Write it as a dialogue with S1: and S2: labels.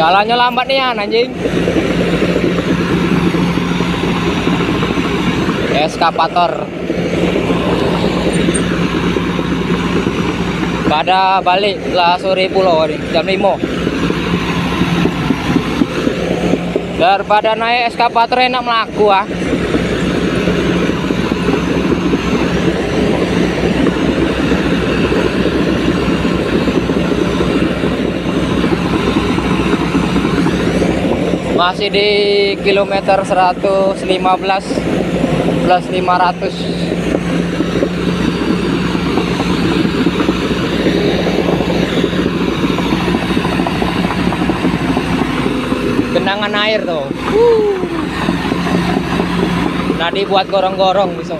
S1: Jalannya lambat nih anjing. Eskapator. Pada balik lah sore pulau nih, jam 5. Daripada naik eskapator enak melaku ah. Masih di kilometer 115 plus 500. Genangan air tuh. Nah dibuat gorong-gorong bisa.